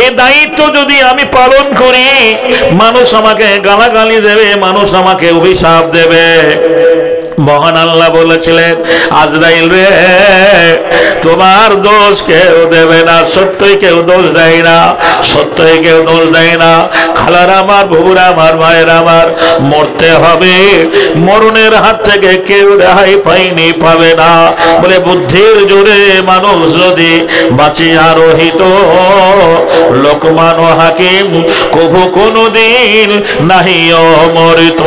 এই দায়িত্ব যদি আমি পালন করি, মানুষ আমাকে গালাগালি দেবে, মানুষ আমাকে অভিশাপ দেবে। মহান আল্লাহ বলেছিলেন, আজরাইল রে, তোমার দোষ কেউ দেবে না, সত্যই কেউ দোষ দেয় না, সত্যই কেউ দোষ দেয় না। খালার আমার, বুবুরা আমার, মায়ের আমার, মরতে হবে, মরণের হাত থেকে কেউ রেহাই পাইনি, পাবে না। বলে বুদ্ধির জোরে মানুষ যদি বাঁচিয়া রহিত, লোকমান হাকিম কভু কোনদিন নাহি অমরিত।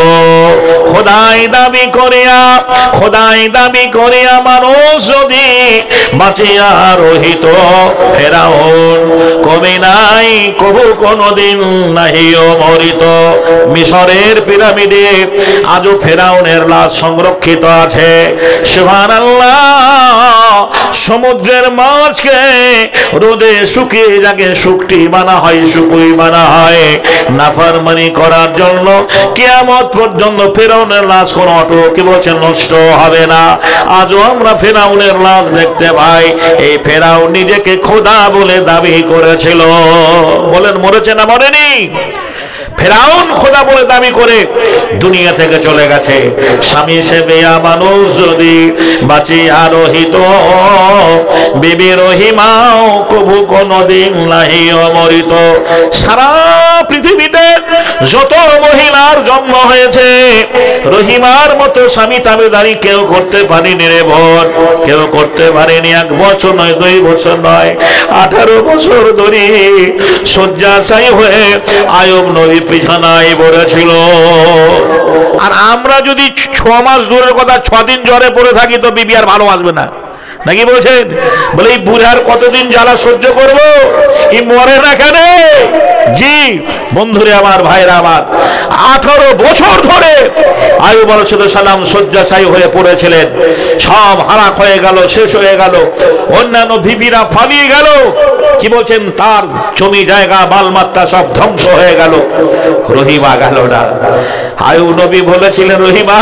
খোদাই দাবি করিয়া, খোদাই দাবি করিয়া মানুষ যদি বাঁচিয়া রহিত, ফেরাউন কবি নাই কবু কোনদিন নাহি অমরিত। মিশরের পিরামিডে আজও ফেরাউনের লাশ সংরক্ষিত আছে। সুবহানাল্লাহ। সমুদ্রের মাছকে রোদে শুকিয়ে যাকে শুকটি বানা হয়, শুকুই বানা হয় নাফরমানি করার জন্য। কিয়ামত পর্যন্ত ফেরাউনের লাশ কোনো অটো কি বলছেন নষ্ট হবে না। আজও আমরা ফেরাউনের লাশ দেখতে পাই। এই ফেরাউন নিজেকে খোদা বলে দাবি করেছিল। বলেন মরেছে না মরেনি? ফেরাউন খোদা বলে দাবি করে দুনিয়া থেকে চলে গেছে। স্বামী সেবেয়া মানুষ যদি বাঁচিয়া রহিত, বিবি রহিমাও কভু কোনদিন নাহি অমরিত। সারা পৃথিবীতে যত মহিলার জন্ম হয়েছে, রহিমার মতো স্বামী তাবেদারি কেউ করতে পারেনি রে বোন, কেউ করতে পারেনি। 1 বছর নয়, 2 বছর নয়, 18 বছর ধরে শয্যাশায়ী হয়ে আয়ুব নবী বিছানায় পড়েছিল। আর আমরা যদি 6 মাস দূরের কথা 6 দিন জ্বরে পড়ে থাকি, তো বিবি আর ভালো আসবে না, নাকি বলছেন? বলে এই বুড়ার কতদিন জ্বালা সহ্য করবো, এই মরে না কেন? জি বন্ধুরে আমার, ভাইরা আমার, 18 বছর ধরে আইয়ুব আলাইহিস সালাম শয্যাশায়ী হয়ে পড়েছিলেন। সব হারাক হয়ে গেল, শেষ হয়ে গেল, অন্যান্য বিবিরা পালিয়ে গেল। কি বলছেন? তার জমি জায়গা মালমাত্রা সব ধ্বংস হয়ে গেল, রহিমা গেল না। আইয়ুব নবী বলেছিলেন, রহিমা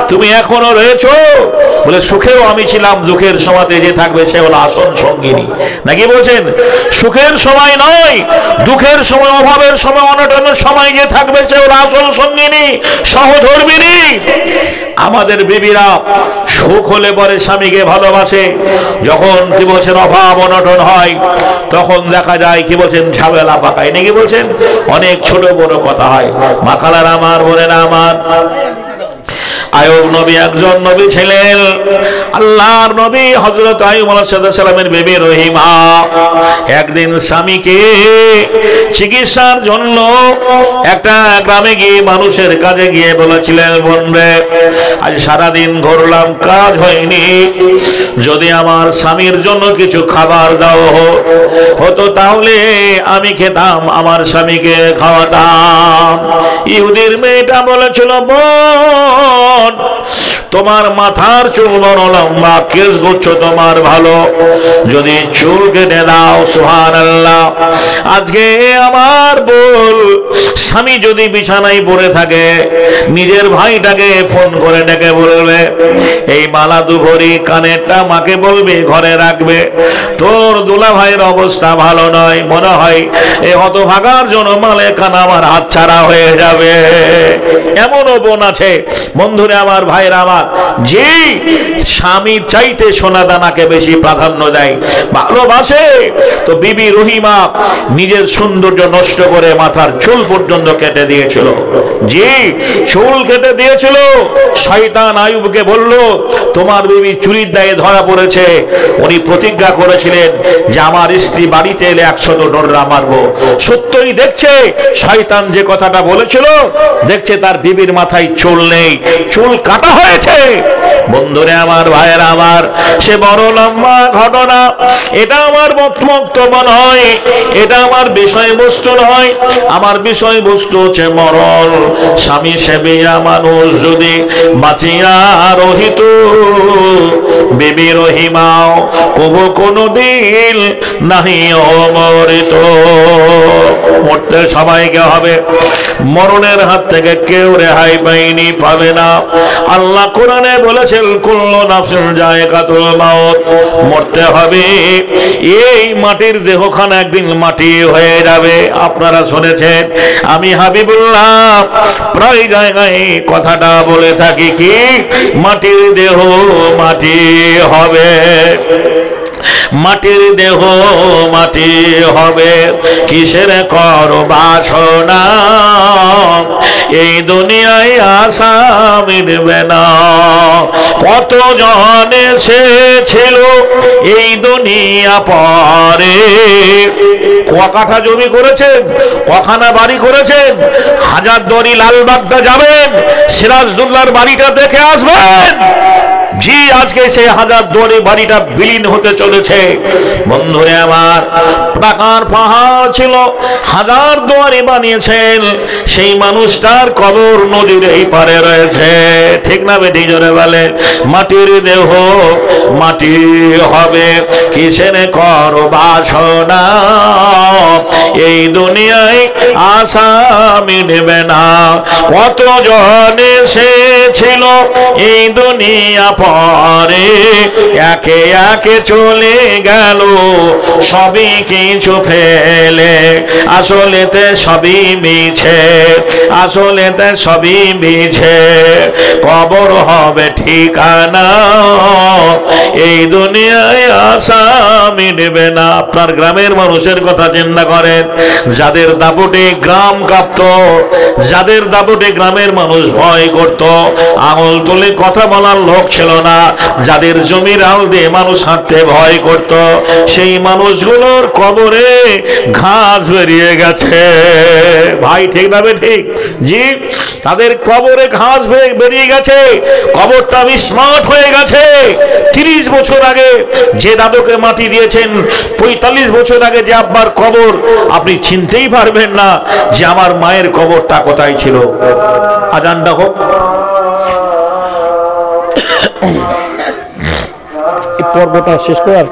তুমি এখনো রয়েছো? বলে সুখেও আমি ছিলাম, দুঃখের সময়তে যে থাকবে সে হলো আসন সঙ্গিনী, নাকি বলছেন? সুখের সময় নয়, দুঃখের সময়, অভাবের সময়, অনটনের সময় যে থাকবে সে হলো আসল সঙ্গিনী, সহধর্মিনী। আমাদের বিবিরা সুখ হলে পরে স্বামীকে ভালোবাসে, যখন কি বলছেন অভাব অনটন হয় তখন দেখা যায় কি বলছেন ঝামেলা পাকায়, নাকি বলছেন? অনেক ছোট বড় কথা হয়। মাখালার আমার, বোনেরা আমার, আইয়ুব নবী একজন নবী ছিলেন। আল্লাহর নবী হযরত আইয়ুব আলাইহিস সালামের বিবি রহিমা একদিন স্বামীকে চিকিৎসার জন্য একটা গ্রামে গিয়ে মানুষের কাছে গিয়ে বলেছিলেন, বোন রে, আজ সারাদিন ঘুরলাম, কাজ হয়নি, যদি আমার স্বামীর জন্য কিছু খাবার দাও হতো তাহলে আমি খেতাম, আমার স্বামীকে খাওয়াতাম। ইহুদির মেয়েটা বলেছিল, বোন তোমার মাথার চুল বড় লম্বা, কেশ গুচ্ছ তোমার ভালো, যদি চুল কেটে দাও। সুবহানাল্লাহ। আজকে আমার বল, স্বামী যদি বিছানায় পড়ে থাকে, নিজের ভাইটাকে ফোন করে ডেকে বলবে, এই মালা দুভরি কানেরটা মাকে বলবে ঘরে রাখবে, তোর দুলা ভাইয়ের অবস্থা ভালো নয়, মনে হয় এই হতভাগার জন্য মালেকানা আমার হাতছাড়া হয়ে যাবে। এমনও বোন আছে বন্ধুরে আমার, ভাইরা আমার, যে স্বামীর চাইতে সোনা দানাকে বেশি প্রাধান্য দেয়, ভালোবাসে। তো বিবি রহিমা নিজের সৌন্দর্য নষ্ট করে মাথার চুল পর্যন্ত কেটে দিয়েছিল। জি, চুল কেটে দিয়েছিল। শয়তান আইয়ুবকে বলল, তোমার বিবি চুরির দায়ে ধরা পড়েছে। উনি প্রতিজ্ঞা করেছিলেন যে আমার স্ত্রী বাড়িতে এলে 100 ডোররা মারবো। সত্যই দেখছে শয়তান যে কথাটা বলেছিল, দেখছে তার বিবির মাথায় চুল নেই, চুল কাটা হয়েছে। বন্ধুরে আমার, ভাইয়েরা আমার, সে বড় লম্বা ঘটনা। এটা আমার বক্তব্য নয়, এটা আমার বিষয়বস্তু নয়। আমার বিষয়বস্তু হচ্ছে মরণ। স্বামী সেবিয়া মানুষ যদি বাঁচিয়া রহিত, বিবি রহিমাও কবু কোনদিন নাহি অমরিত। মরতে সবাইকে হবে, মরণের হাত থেকে কেউ রেহাই পায়নি, পাবে না। আল্লাহ কোরআনে বলেছেন কুল্লু নাফসিন যায়কাতুল মাউত, মরতে হবে। এই মাটির দেহখানা একদিন মাটি হয়ে যাবে। আপনারা শুনেছেন আমি হাবিবুল্লাহ প্রায় জায়গায় কথাটা বলে থাকি, কি মাটির দেহ মাটি হবে, মাটির দেহ মাটি হবে, কিসের কর বাসনা, এই দুনিয়ায় আশা মিটবে না। কত জন এসেছিল এই দুনিয়া পরে, কাঠা জমি করেছেন, কখানা বাড়ি করেছেন, হাজারদুয়ারি লালবাগদা যাবেন, সিরাজদৌল্লার বাড়িটা দেখে আসবেন। জি, আজকে সেই হাজারদুয়ারি বাড়িটা বিলীন হতে চলেছে। বন্ধুরে আমার, টাকার পাহাড় ছিল, হাজারদুয়ারি বানিয়েছেন, সেই মানুষটার কবর নদীর এই পারে রয়েছে। ঠিক না বেটি? জোরে বলে, মাটির দেহ মাটি হবে, কিসের কর বাসনা, এই দুনিয়ায় আশা মিটবে না। কত জন এসেছিল এই দুনিয়া পরে, একে একে চলে গেল সবই কিছু ফেলে, আসলেতে সবই মিছে, আসলেতে সবই মিছে, কবর হবে ঠিকানা, এই দুনিয়ায় আশা মিটবে না। আপনার গ্রামের মানুষের কথা চিন্তা করেন, যাদের দাপটে গ্রাম কাঁপত, যাদের দাপটে গ্রামের মানুষ ভয় করত, আঙুল তুলে কথা বলার লোক ছিল না, যাদের জমির আল দিয়ে মানুষ হাঁটতে ভয় করত, সেই মানুষগুলোর কবরে ঘাস বেরিয়ে গেছে। ভাই ঠিক না? ঠিক। জি, তাদের কবরে ঘাস বেরিয়ে গেছে, কবরটা স্মার্ট হয়ে গেছে। 30 বছর আগে যে দাদুকে মাটি দিয়েছেন, 45 বছর আগে যে আব্বার কবর, আপনি চিনতেই পারবেন না যে আমার মায়ের কবরটা কোথায় ছিল। আজানটা হোক, এই পর্বটা শেষ করে আর